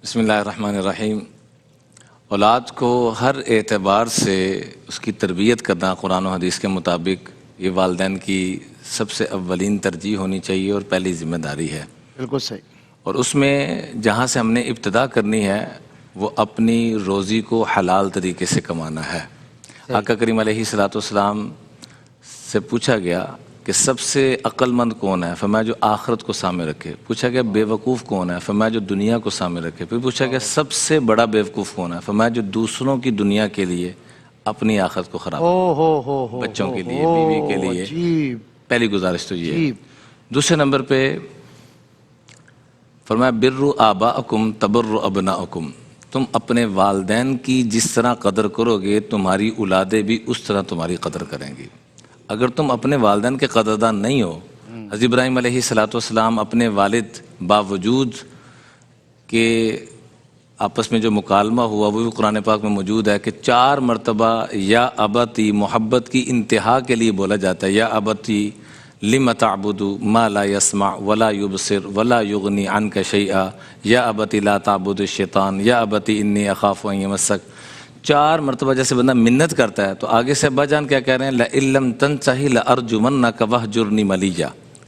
بسم اللہ الرحمن الرحیم۔ اولاد کو ہر اعتبار سے اس کی تربیت کرنا قرآن و حدیث کے مطابق یہ والدین کی سب سے اولین ترجیح ہونی چاہیے اور پہلی ذمہ داری ہے۔ بالکل صحیح۔ اور اس میں جہاں سے ہم نے ابتدا کرنی ہے وہ اپنی روزی کو حلال طریقے سے کمانا ہے۔ آقا کریم علیہ الصلوۃ والسلام سے پوچھا گیا کہ سب سے عقل مند کون ہے؟ فرمایا جو آخرت کو سامنے رکھے۔ پوچھا گیا بے وقوف کون ہے؟ فرمایا جو دنیا کو سامنے رکھے۔ پھر پوچھا گیا سب سے بڑا بے وقوف کون ہے؟ فرمایا جو دوسروں کی دنیا کے لیے اپنی آخرت کو خراب کرے، بچوں کے لیے، بیوی کے لیے۔ پہلی گزارش تو یہ ہے۔ دوسرے نمبر پہ فرمایا بروا آباءکم تبروا ابناءکم، تم اپنے والدین کی جس طرح قدر کرو گے تمہاری اولادیں بھی اس طرح تمہاری قدر کریں گی۔ اگر تم اپنے والدین کے قدردان نہیں ہو، حضرت ابراہیم علیہ الصلوۃ والسلام اپنے والد باوجود کہ آپس میں جو مکالمہ ہوا وہ بھی قرآن پاک میں موجود ہے کہ 4 مرتبہ یا ابتی محبت کی انتہا کے لیے بولا جاتا ہے، یا ابتی لم تعبد ما لا يسمع ولا يبصر ولا يغني عنك شيئا یا ابتی لا تعبد الشیطان یا ابتی انی اخاف ان یمسک۔ 4 مرتبہ جیسے بندہ منت کرتا ہے تو آگے سے ابا جان کیا کہہ رہے ہیں؟ لئن لم تنتہی لارجمنک واہجرنی ملیہ،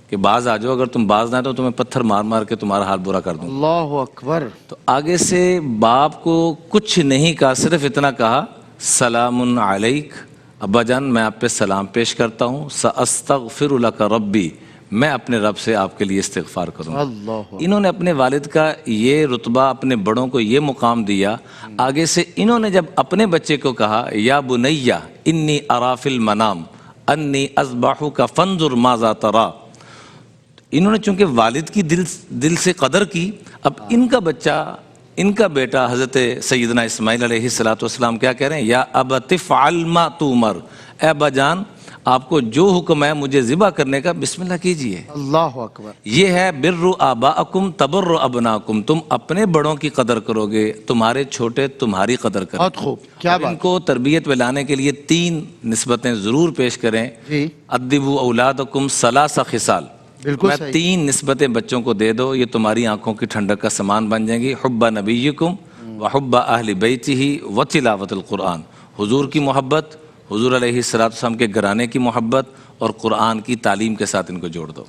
کہ باز آ جاؤ، اگر تم باز نہ آئے تو تمہیں پتھر مار مار کے تمہارا حال برا کر دوں۔ اللہ اکبر۔ تو آگے سے باپ کو کچھ نہیں کہا، صرف اتنا کہا سلام علیک، ابا جان میں آپ پہ سلام پیش کرتا ہوں، ساستغفر لک ربی، میں اپنے رب سے آپ کے لیے استغفار کروں گا۔ انہوں نے اپنے والد کا یہ رتبہ، اپنے بڑوں کو یہ مقام دیا۔ آگے سے انہوں نے جب اپنے بچے کو کہا یا بنیہ انی اری فی المنام انی اذبحک فانظر ماذا تری، انہوں نے چونکہ والد کی دل سے قدر کی، اب ان کا بچہ، ان کا بیٹا حضرت سیدنا اسماعیل علیہ الصلوۃ والسلام کیا کہہ رہے ہیں؟ یا ابت افعل ما تؤمر، اے ابا جان آپ کو جو حکم ہے مجھے ذبح کرنے کا بسم اللہ کیجئے۔ اللہ اکبر۔ یہ ہے بروا آباءکم تبروا ابناءکم، تم اپنے بڑوں کی قدر کرو گے، تمہارے چھوٹے تمہاری قدر کریں۔ بہت خوب، کیا ان بات۔ کو تربیت میں لانے کے لیے 3 نسبتیں ضرور پیش کریں۔ ادبوا اولادکم 3 خصال، بالکل میں صحیح۔ 3 نسبتیں بچوں کو دے دو، یہ تمہاری آنکھوں کی ٹھنڈک کا سامان بن جائیں گی۔ حب نبیکم وحب اہل بیتہ وتلاوت القرآن، حضور کی محبت، حضور علیہ الصلوۃ والسلام کے گھرانے کی محبت، اور قرآن کی تعلیم کے ساتھ ان کو جوڑ دو۔